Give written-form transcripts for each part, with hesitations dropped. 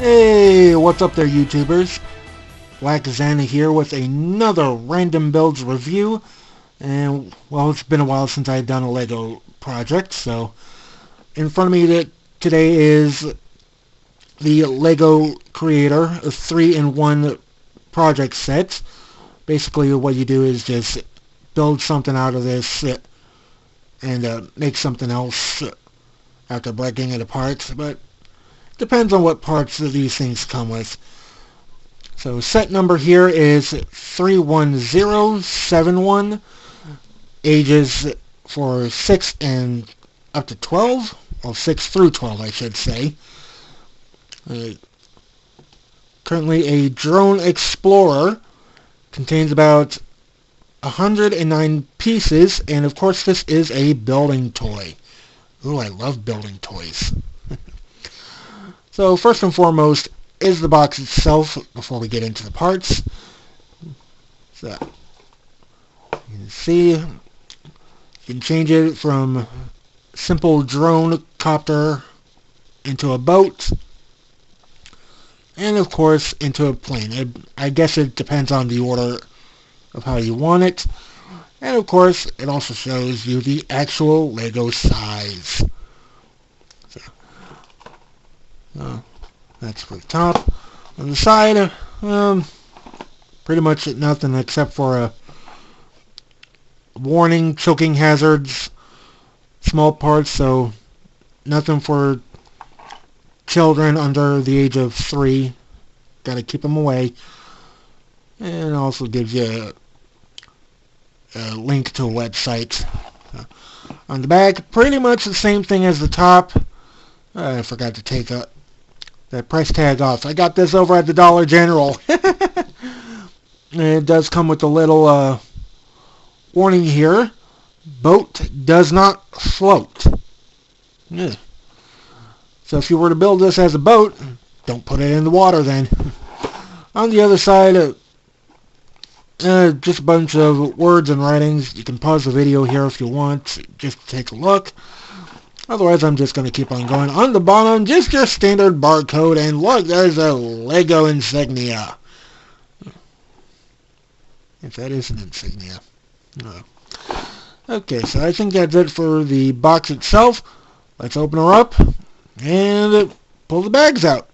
Hey, what's up there, YouTubers? Black Xana here with another Random Builds review. And, well, it's been a while since I've done a LEGO project, so in front of me today is the LEGO Creator, a 3-in-1 project set. Basically, what you do is just build something out of this and make something else after breaking it apart, but depends on what parts of these things come with. So set number here is 31071, ages for 6 and up to 12, or 6 through 12 I should say. Uh, Currently a Drone Explorer, contains about 109 pieces, and of course this is a building toy. Ooh, I love building toys. So first and foremost is the box itself before we get into the parts. So you can see you can change it from simple drone copter into a boat, and of course into a plane. I guess it depends on the order of how you want it. And of course it also shows you the actual Lego size. So, that's for the top. On the side, pretty much nothing except for a warning, choking hazards, small parts, so nothing for children under the age of 3. Gotta keep them away. And it also gives you a link to a website. On the back, pretty much the same thing as the top. I forgot to take that price tag off. I got this over at the Dollar General. And it does come with a little warning here. Boat does not float. Yeah. So if you were to build this as a boat, don't put it in the water then. On the other side, just a bunch of words and writings. You can pause the video here if you want, just to take a look. Otherwise, I'm just going to keep on going. On the bottom, just your standard barcode, and look, there's a LEGO insignia. If that is an insignia. No. Okay, so I think that's it for the box itself. Let's open her up and pull the bags out.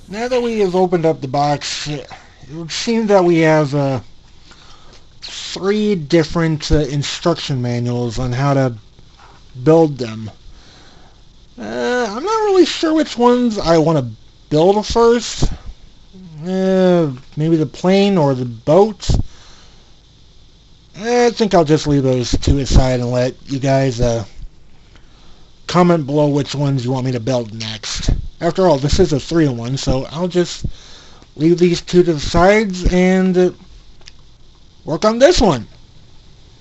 Now that we have opened up the box, it would seem that we have 3 different instruction manuals on how to build them. I'm not really sure which ones I want to build first. Maybe the plane or the boat. I think I'll just leave those 2 aside and let you guys comment below which ones you want me to build next. After all, this is a 3-in-1, so I'll just leave these 2 to the sides and work on this one.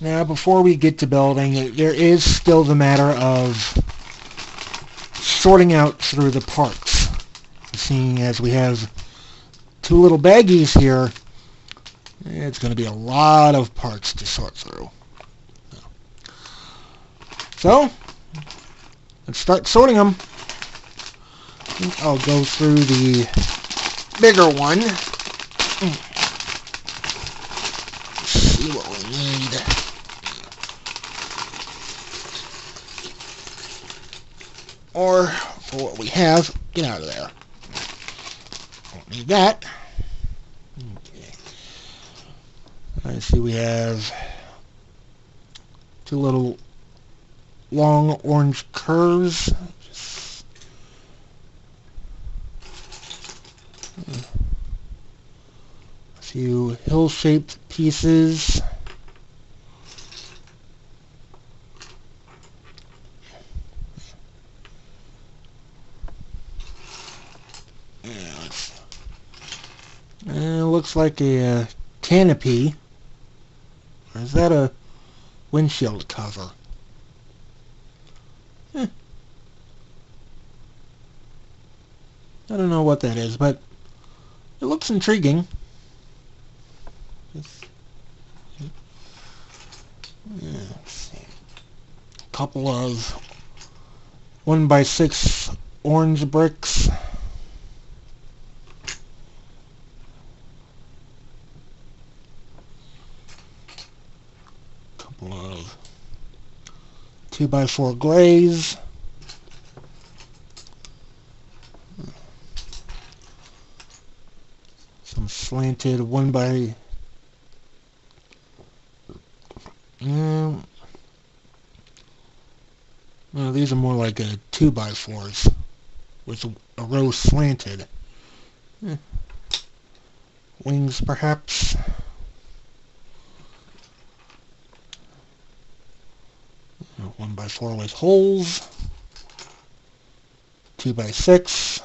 Now, before we get to building, there is still the matter of sorting out through the parts. Seeing as we have 2 little baggies here, it's going to be a lot of parts to sort through. So, let's start sorting them. I think I'll go through the bigger one. See what we need. Or, for what we have, get out of there. Don't need that. Okay. I see we have 2 little long orange curves. A few hill-shaped pieces. looks like a canopy. Or is that a windshield cover? I don't know what that is, but it looks intriguing. Let's see. A couple of 1x6 orange bricks. Couple of 2x4 grays. Some slanted 1x... well, these are more like a 2x4s with a row slanted. Wings, perhaps. A 1x4 with holes. 2x6.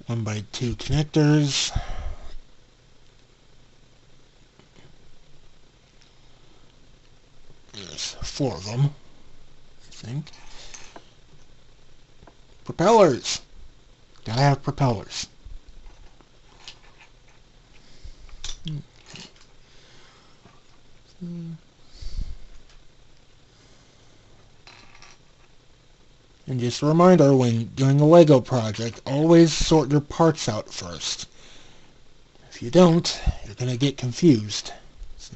One by two connectors. There's 4 of them, I think. Propellers. Gotta have propellers. And just a reminder, when doing a Lego project, always sort your parts out first. If you don't, you're going to get confused. So,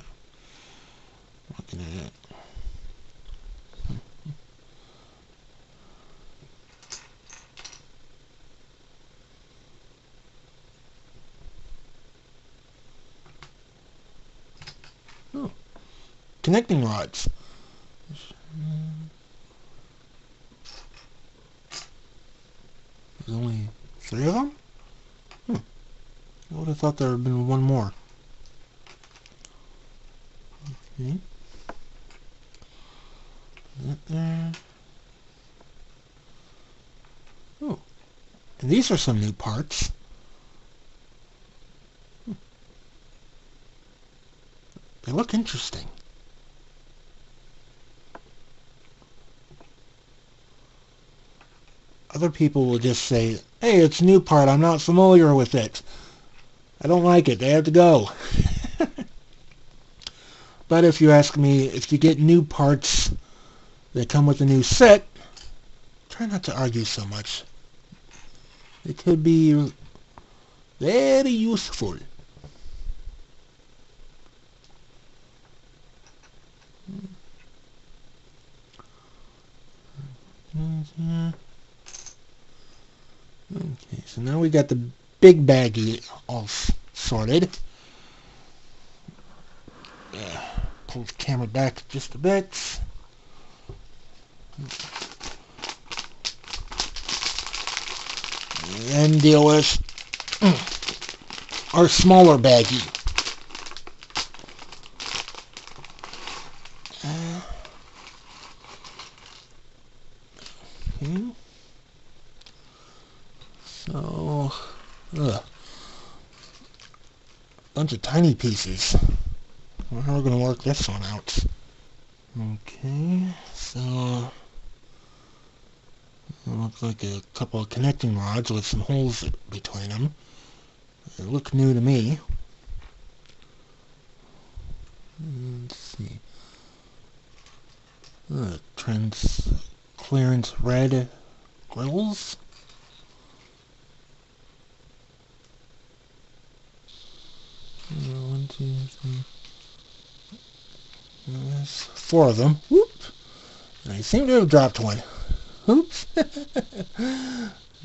looking at it. Oh, connecting rods. There's only 3 of them? I would have thought there would have been one more. Okay. That there. Oh, and these are some new parts. They look interesting. Other people will just say, hey, it's a new part, I'm not familiar with it. I don't like it, they have to go. But if you ask me, if you get new parts that come with a new set, try not to argue so much. It could be very useful. Okay, so now we got the big baggie all sorted. Pull the camera back just a bit. And then deal with our smaller baggie. Okay. So, bunch of tiny pieces. I wonder how we're going to work this one out. Okay, so it looks like a couple of connecting rods with some holes between them. They look new to me. Let's see. Transclearance red grills. One, two, three. There's 4 of them. Whoop! And I seem to have dropped one. Oops.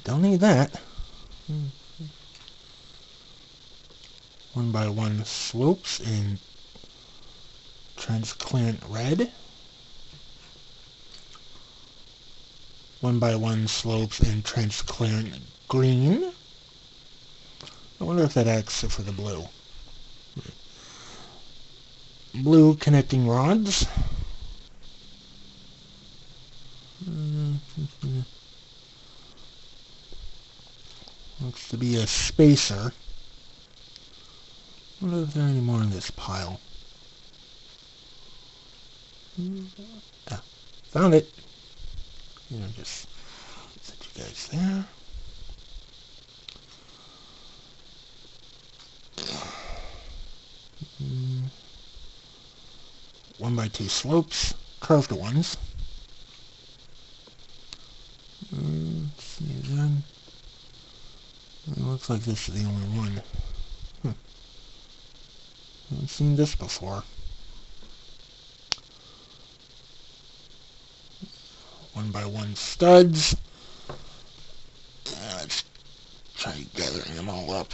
Don't need that. 1x1 slopes in transclearant red. 1x1 slopes in transclearant green. I wonder if that acts for the blue. Blue connecting rods. Looks to be a spacer. I wonder if there are any more in this pile. Ah, found it. Just set you guys there. Mm. 1x2 slopes, curved ones. Let's see then. It looks like this is the only one. Haven't seen this before. 1x1 studs. Let's try gathering them all up.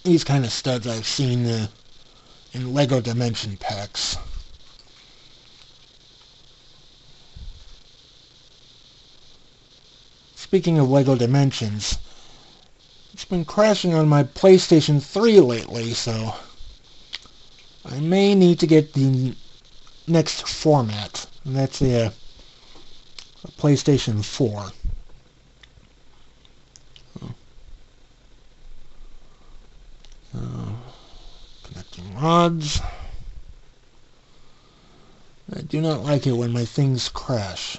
These kind of studs I've seen in LEGO Dimension packs. Speaking of LEGO Dimensions, it's been crashing on my PlayStation 3 lately, so I may need to get the next format, and that's a PlayStation 4. Connecting rods. I do not like it when my things crash.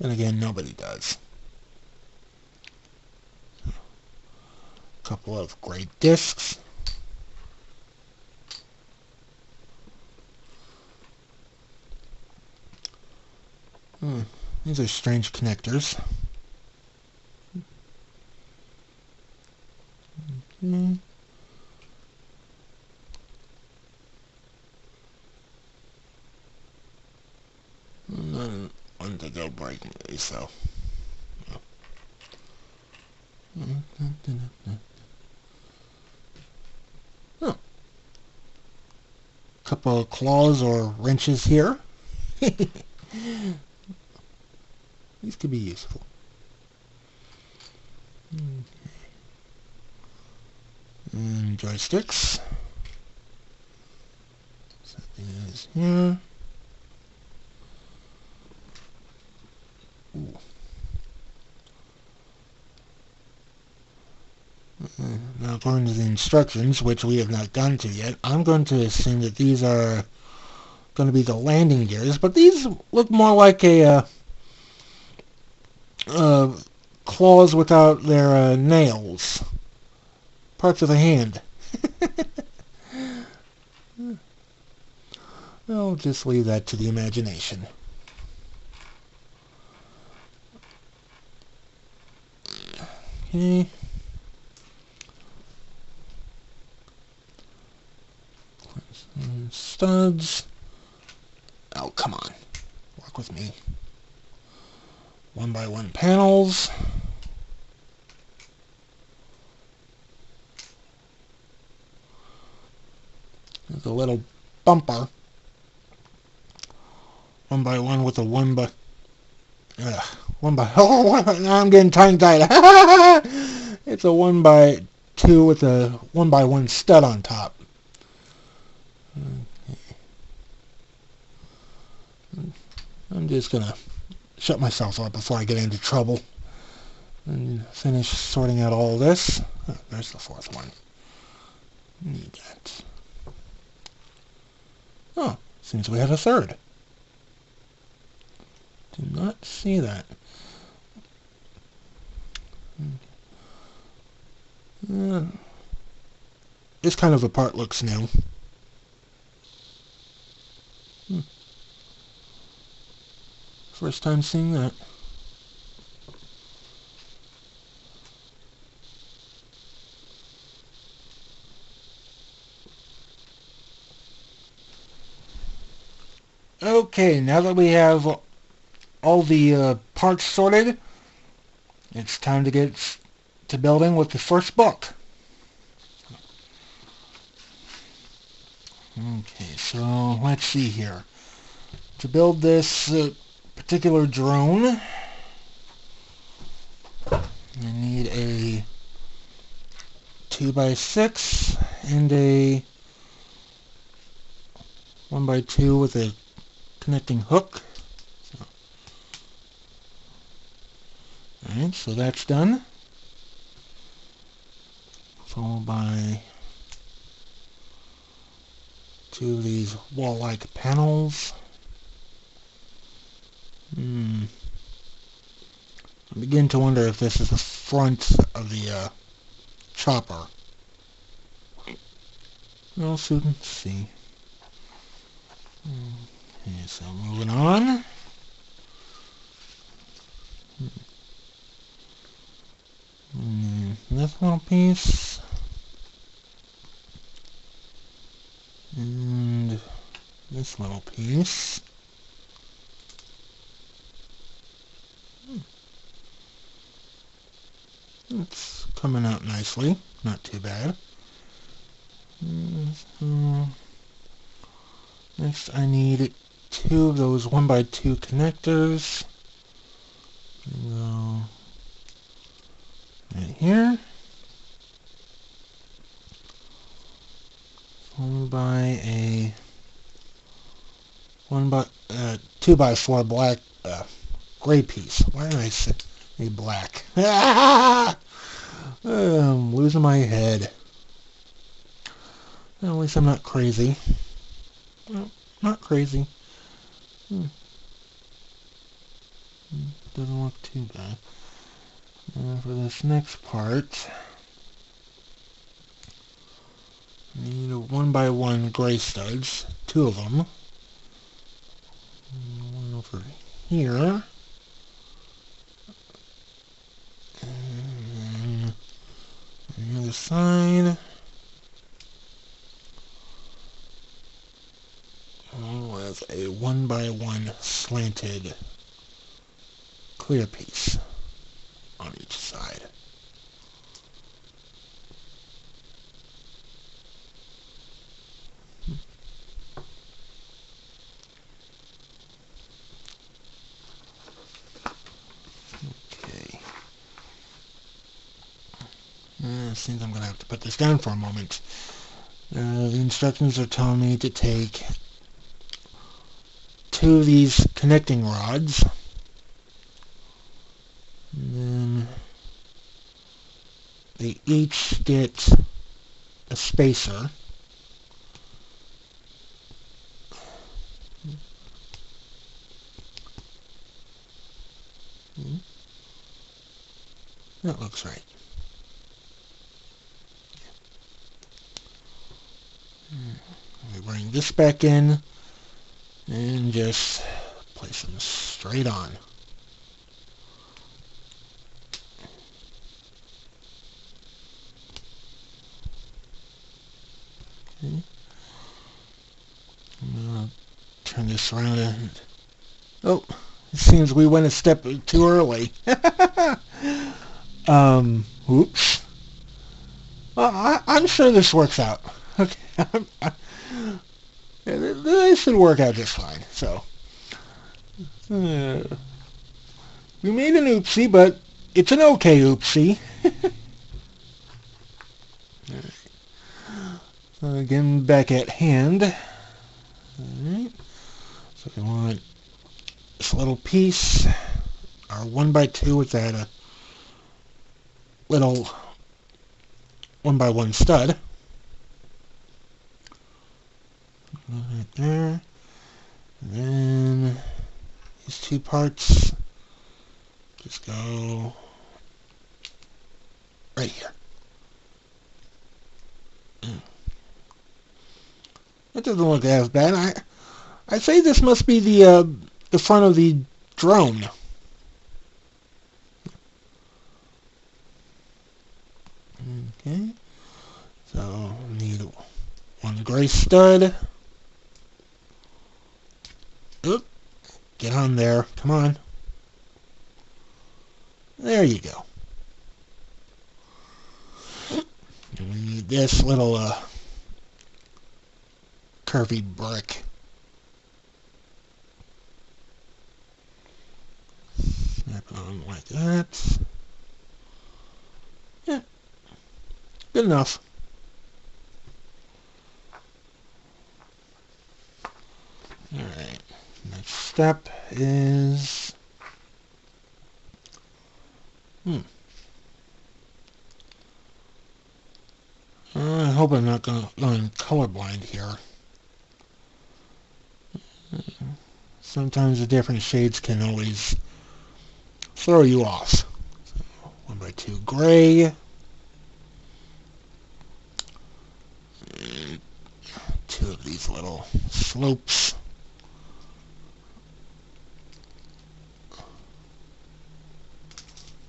And again, nobody does. A couple of great discs. These are strange connectors. Okay. None want to go break me, so. Oh. Couple of claws or wrenches here. These could be useful. Okay. And joysticks. Set these here. Ooh. Now according to the instructions, which we have not gotten to yet, I'm going to assume that these are going to be the landing gears, but these look more like a claws without their nails. Parts of the hand. I'll just leave that to the imagination. Okay. Studs. Oh, come on. Work with me. 1x1 panels. There's a little bumper. 1x1 with a 1x... Oh, now I'm getting tongue-tied. It's a 1x2 with a 1x1 stud on top. Okay. I'm just going to shut myself up before I get into trouble and finish sorting out all this. Oh, there's the fourth one. Need that. Oh, seems we have a third. Did not see that. This kind of a part looks new. First time seeing that. Okay, now that we have all the parts sorted, it's time to get to building with the first book. Okay, so let's see here. To build this particular drone, I need a 2x6 and a 1x2 with a connecting hook. Alright, so that's done. Followed by two of these wall-like panels. I begin to wonder if this is the front of the chopper. We'll soon see. Okay, so moving on. This little piece. And this little piece. It's coming out nicely. Not too bad. Next I need two of those 1x2 connectors. Go right here. Followed by a 2x4 black gray piece. Why did I say black? I'm losing my head. Well, at least I'm not crazy. Well, not crazy. Doesn't look too bad. For this next part, I need a 1x1 gray studs, two of them. One over here. And on the other side. With a 1x1 slanted clear piece on each side. Okay. It seems I'm going to have to put this down for a moment. The instructions are telling me to take two of these connecting rods, and then they each get a spacer. That looks right. We bring this back in and just place them straight on. Okay. I'm going to turn this around and... Oh, it seems we went a step too early. Oops. Well, I'm sure this works out. Okay. This should work out just fine. So, we made an oopsie, but it's an okay oopsie. So again, back at hand. Alright. So we want this little piece, our 1x2 with that little 1x1 stud. Right there. And then these two parts just go right here. That doesn't look as bad. I say this must be the front of the drone. Okay. So we need one gray stud. Oop. Get on there. Come on. There you go. And we need this little curvy brick. Snap it on like that. Yeah. Good enough. Alright. step is... I hope I'm not going colorblind here. Sometimes the different shades can always throw you off. 1x2 gray. And 2 of these little slopes.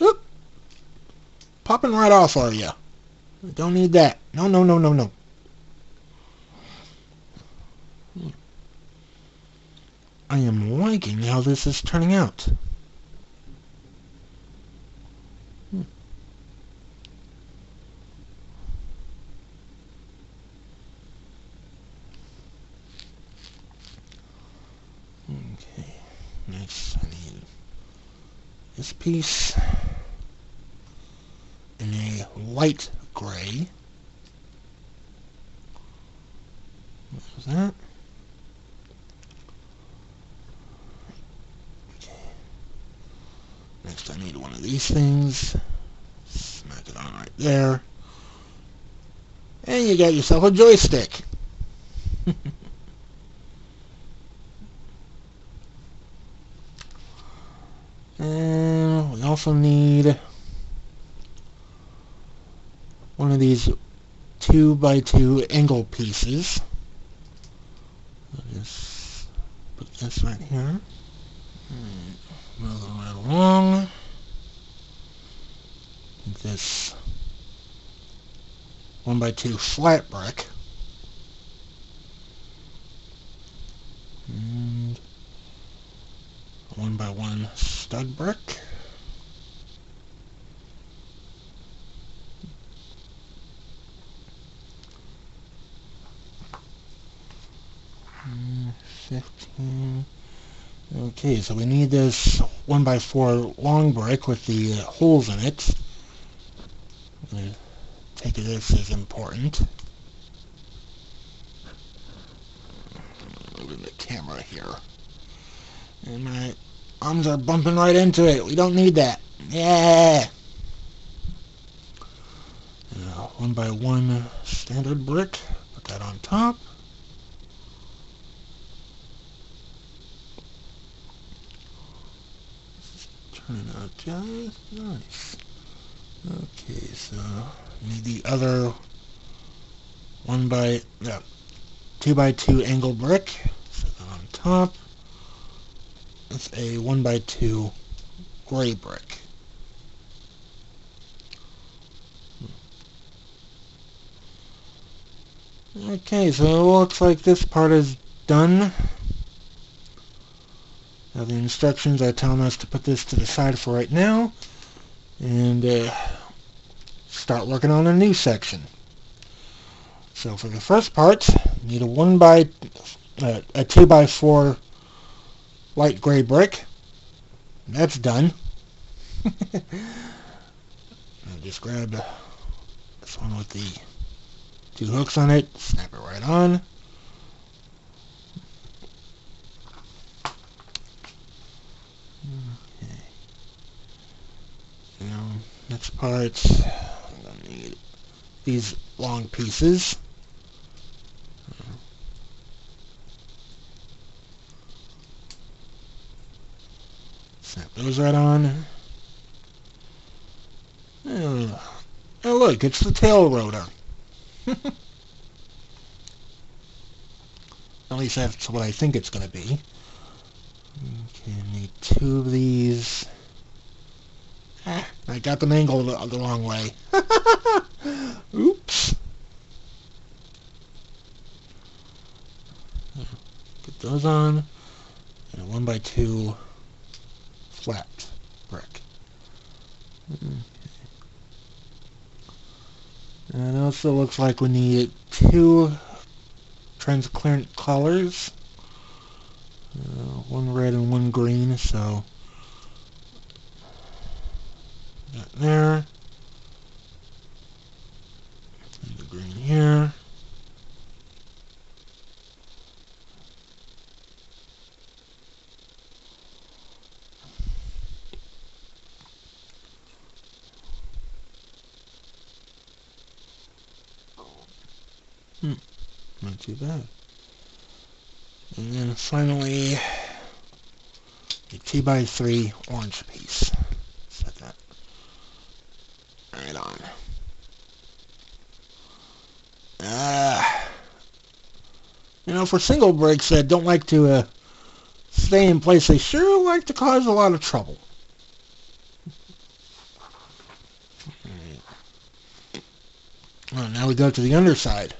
Oop! Popping right off, are you? Don't need that. No, no, no, no, no. I am liking how this is turning out. Okay, next I need this piece in a light gray. There's that. Okay. Next I need one of these things. Smack it on right there. And you got yourself a joystick. And we also need one of these 2x2 angle pieces. I'll just put this right here. Moving right along. This 1x2 flat brick. And 1x1 stud brick. And 15. Okay, so we need this 1x4 long brick with the holes in it. I'm going to take this as important. Moving the camera here. And my arms are bumping right into it. We don't need that. Yeah! 1x1 standard brick. Put that on top. Turning out just nice. Okay, so need the other 2x2 angle brick. Set that on top. It's a 1x2 gray brick. Okay, so it looks like this part is done. Now the instructions are telling us to put this to the side for right now and start working on a new section. So for the first part, you need a 2x4 light gray brick. That's done. I'll just grab this one with the 2 hooks on it, snap it right on. Okay. Now, next part, I'm going to need these long pieces. Snap those right on. Oh, look, it's the tail rotor. At least that's what I think it's going to be. Okay, I need 2 of these. I got them angled the wrong way. Oops. Put those on. And a 1x2 flat brick. Okay. And it also looks like we need 2 transparent colors. One red and one green, so that there. And the green here. Not too bad. And then finally, a 2x3 orange piece. Set that right on. For single bricks that don't like to stay in place, they sure like to cause a lot of trouble. Well, now we go to the underside.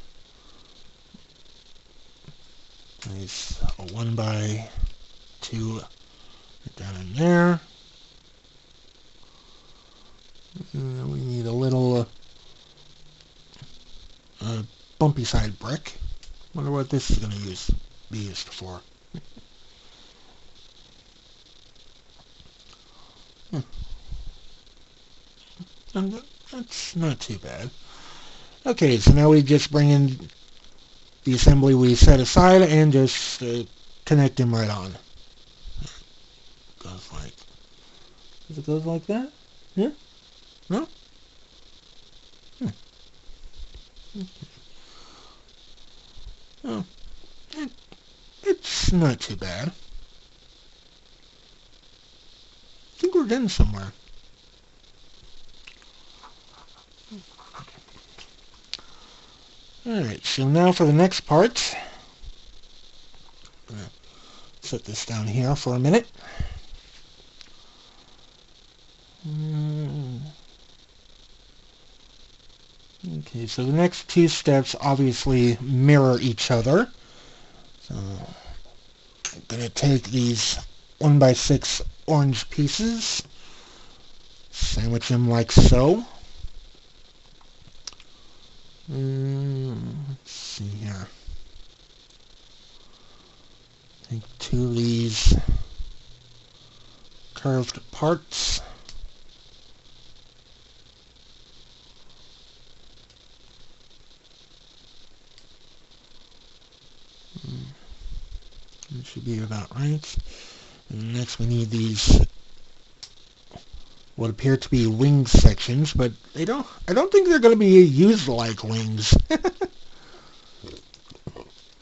Nice, a 1x2 down in there. And we need a little bumpy side brick. Wonder what this is going to be used for. And that's not too bad. Okay, so now we just bring in the assembly we set aside and just connect them right on. Does it goes like that? Yeah? No? Oh, it's not too bad. I think we're getting somewhere. Alright, so now for the next part. I'm going to set this down here for a minute. Okay, so the next two steps obviously mirror each other. So I'm going to take these 1x6 orange pieces, sandwich them like so. Let's see here. Take two of these curved parts. That should be about right. And next we need these what appear to be wing sections, but I don't think they're going to be used like wings. At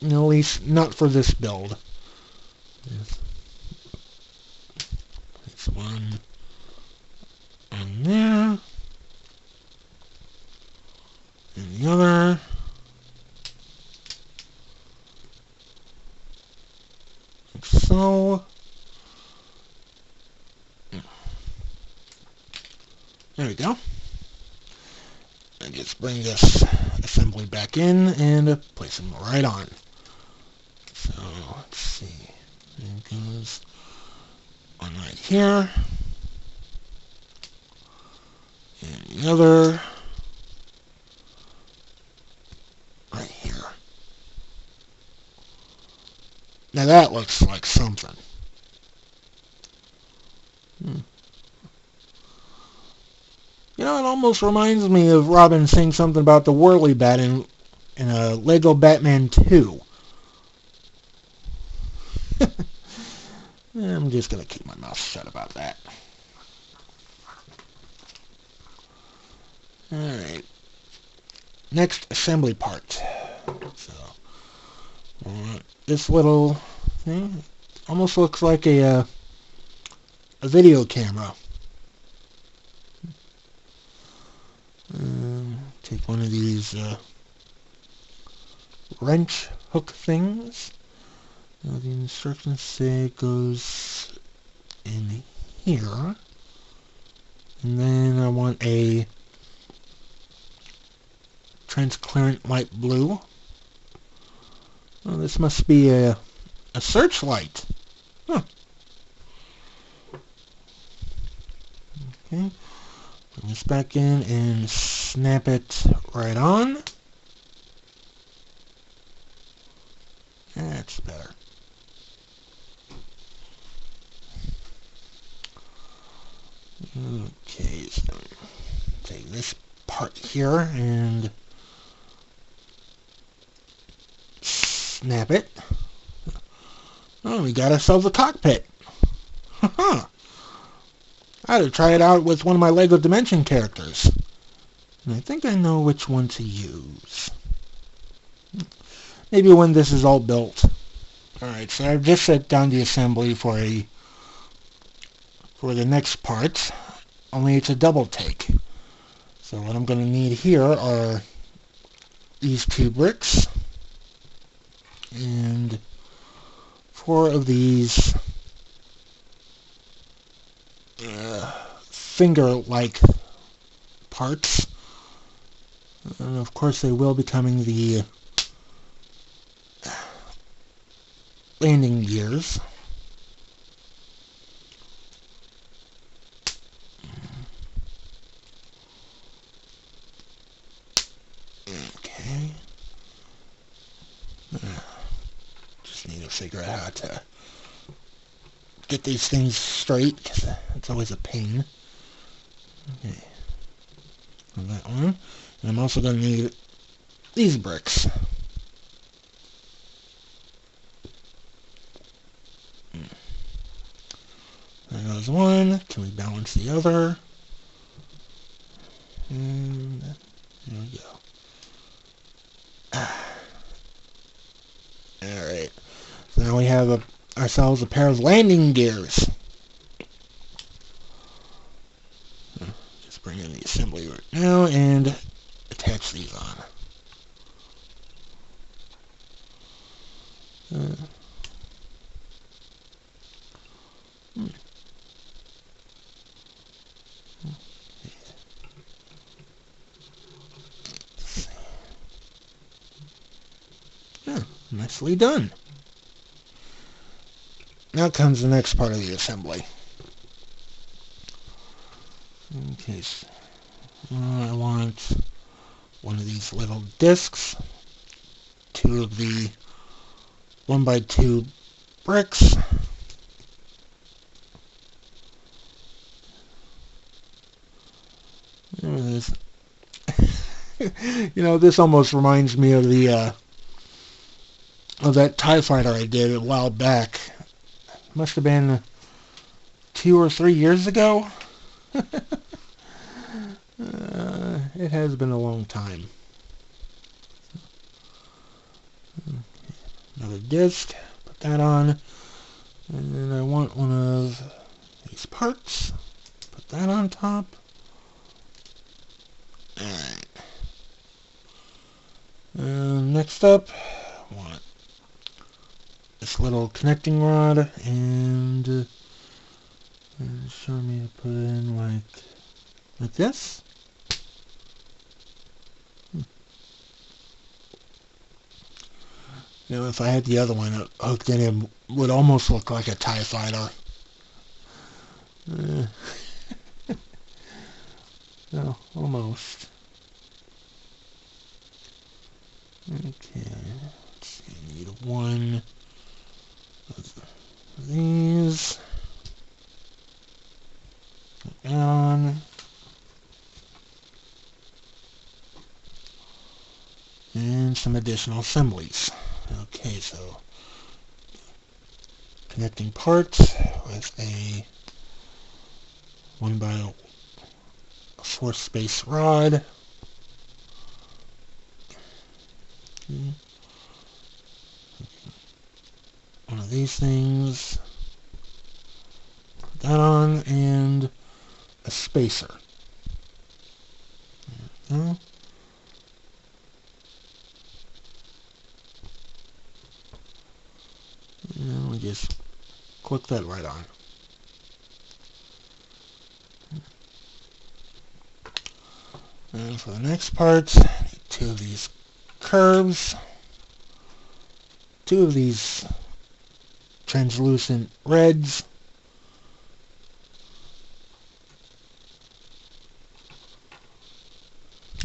least not for this build. Place one on there, and the other. Like so. There we go. And just bring this assembly back in and place them right on. So let's see. There it goes. One right here. And the other right here. Now that looks like something. It almost reminds me of Robin saying something about the Whirly Bat in Lego Batman 2. I'm just going to keep my mouth shut about that. Alright. Next assembly part. So, this little thing almost looks like a video camera. Take one of these wrench hook things. Now the instructions say it goes in here. And then I want a transparent light blue. Oh, this must be a searchlight. Huh. Okay. Put this back in and snap it right on. That's better. Okay, so take this part here and snap it. Oh, we got ourselves a cockpit. Haha. I ought to try it out with one of my LEGO Dimension characters. And I think I know which one to use. maybe when this is all built. Alright, so I've just set down the assembly for the next part, only it's a double take. So what I'm going to need here are these 2 bricks and 4 of these finger-like parts. And of course they will be coming the landing gears. Okay. Just need to figure out how to get these things straight, because it's always a pain. Okay. On that one. And I'm also going to need these bricks. There goes one. Can we balance the other? And there we go. Alright. So now we have ourselves a pair of landing gears. Just bring in the assembly right now and attach these on. Yeah, nicely done. Now comes the next part of the assembly. Okay, so I want one of these little discs, 2 of the 1x2 bricks, there it is. You know, this almost reminds me of the of that TIE fighter I did a while back. Must have been 2 or 3 years ago. It has been a long time. Another disc, put that on, and then I want one of these parts, put that on top. Alright. Next up, I want this little connecting rod, and show me to put in like this. You know, if I had the other one hooked in, it would almost look like a TIE fighter. No, almost. Okay, let's see, I need one of these. Put that on. And some additional assemblies. Okay, so connecting parts with a 1x4 space rod. Okay. One of these things. Put that on, and a spacer. There we go. And we just click that right on. And for the next part, I need 2 of these curves, 2 of these translucent reds,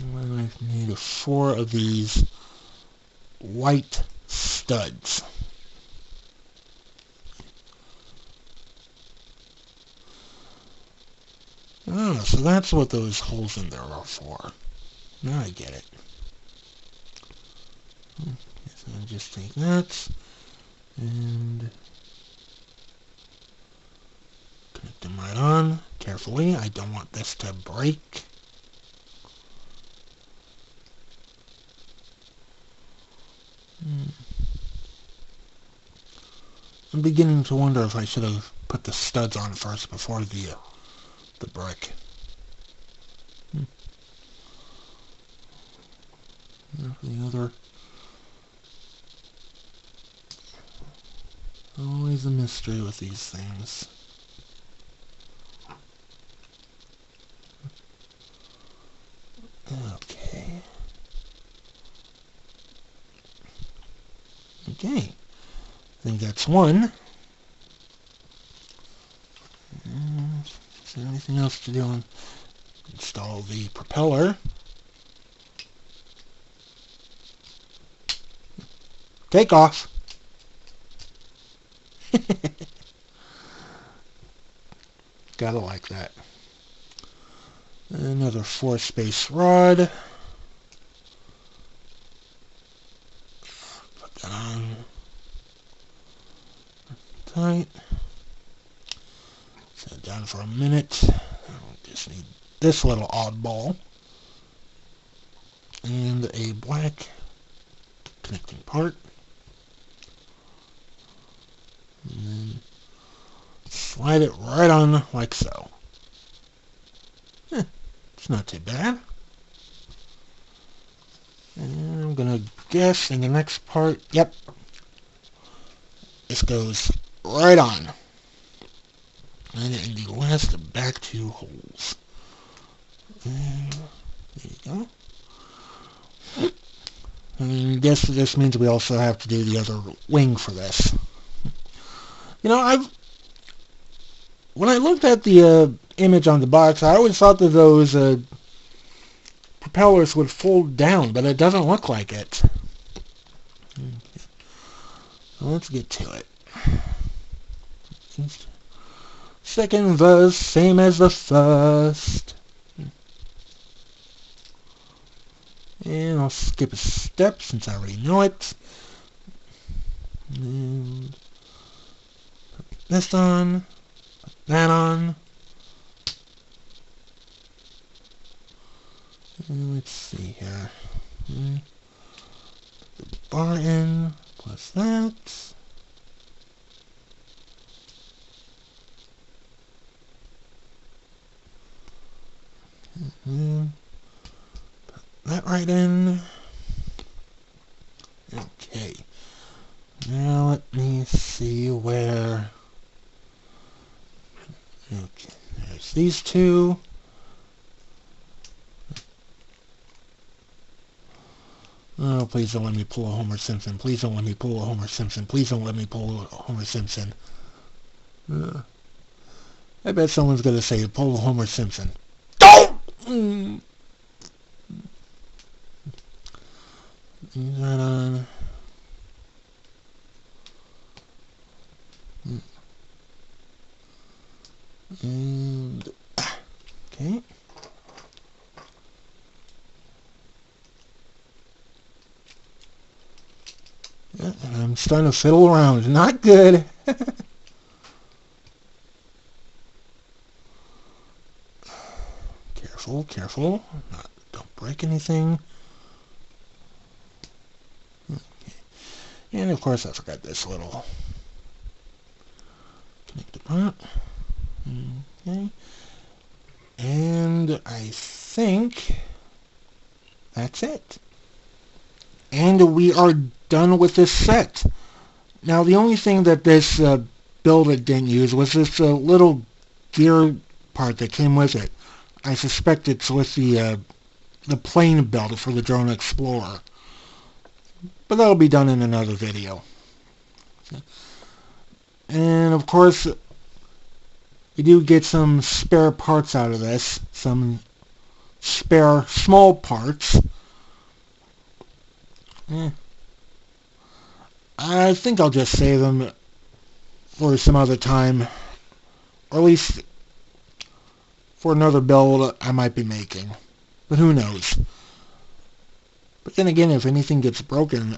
and I need 4 of these white studs. Oh, so that's what those holes in there are for. Now I get it. Okay, so I'll just take that and connect them right on carefully. I don't want this to break. I'm beginning to wonder if I should have put the studs on first before the brick. The other... Always a mystery with these things. Okay. Okay. I think that's one. Is there anything else to do? Install the propeller. Take off. Gotta like that. Another 4-space rod. Put that on tight. Set it down for a minute. I just need this little oddball. And a black connecting part. And then slide it right on like so. It's not too bad. And I'm gonna guess in the next part, yep, this goes right on. And in the last back two holes. And there you go. And I guess this means we also have to do the other wing for this. You know, when I looked at the image on the box, I always thought that those propellers would fold down, but it doesn't look like it. Okay. So let's get to it. Second verse, same as the first. And I'll skip a step since I already know it. And put this on, put that on. And let's see here. Put the bar in, plus that. Put that right in. Okay. Now let me see where... Okay, there's these two. Oh, please don't let me pull a Homer Simpson. Please don't let me pull a Homer Simpson. Please don't let me pull a Homer Simpson. I bet someone's going to say, pull a Homer Simpson. Don't! Leave that on. And... Okay. Yeah, and I'm starting to fiddle around. Not good. Careful, careful. Don't break anything. Okay. And of course I forgot this little connector part. Okay. And I think that's it. And we are done with this set. Now the only thing that this builder didn't use was this little gear part that came with it. I suspect it's with the plane build for the Drone Explorer. But that'll be done in another video. And of course, you do get some spare parts out of this. Some spare small parts. I think I'll just save them for some other time. Or at least for another build I might be making. But who knows. But then again, if anything gets broken,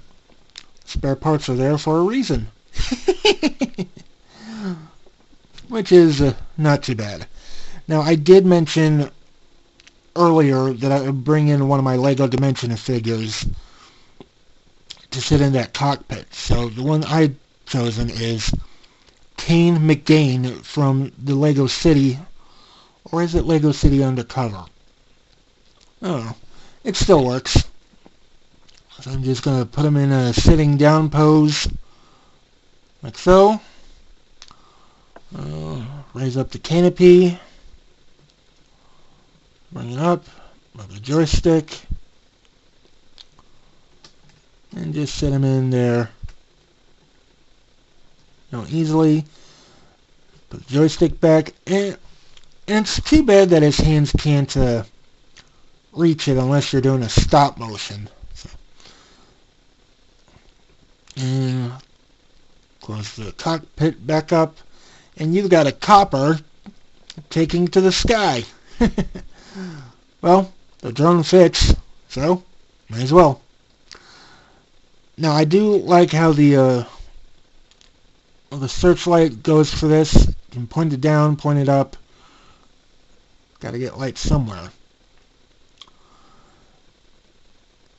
spare parts are there for a reason. Which is not too bad. Now, I did mention earlier that I would bring in one of my LEGO Dimension figures to sit in that cockpit. So the one I've chosen is Kane McGain from the Lego City, or is it Lego City Undercover? I don't know. It still works. So I'm just going to put him in a sitting down pose, like so. Raise up the canopy. Bring it up. Move the joystick. And just sit him in there. Easily. Put the joystick back. And it's too bad that his hands can't reach it unless you're doing a stop motion. So. And close the cockpit back up. And you've got a copper taking to the sky. Well, the drone fits, so may as well. Now I do like how the searchlight goes for this. You can point it down, point it up. Got to get light somewhere.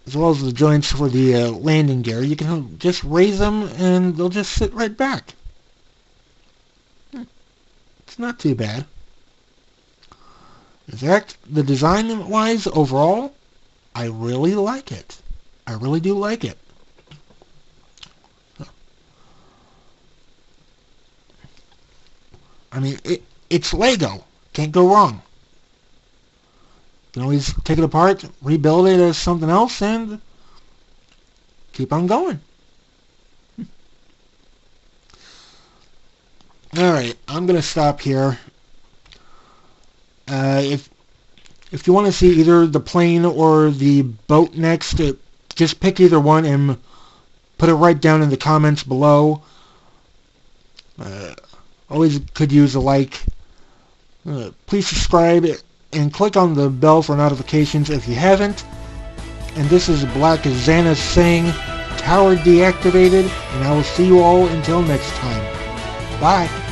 As well as the joints for the landing gear. You can just raise them and they'll just sit right back. It's not too bad. In fact, the design-wise, overall, I really like it. I really do like it. I mean, it's Lego. Can't go wrong. You can always take it apart, rebuild it as something else, and keep on going. Alright, I'm going to stop here. If you want to see either the plane or the boat next, just pick either one and put it right down in the comments below. Always could use a like. Please subscribe and click on the bell for notifications if you haven't. And this is Black Xana saying, tower deactivated, and I will see you all until next time. Bye.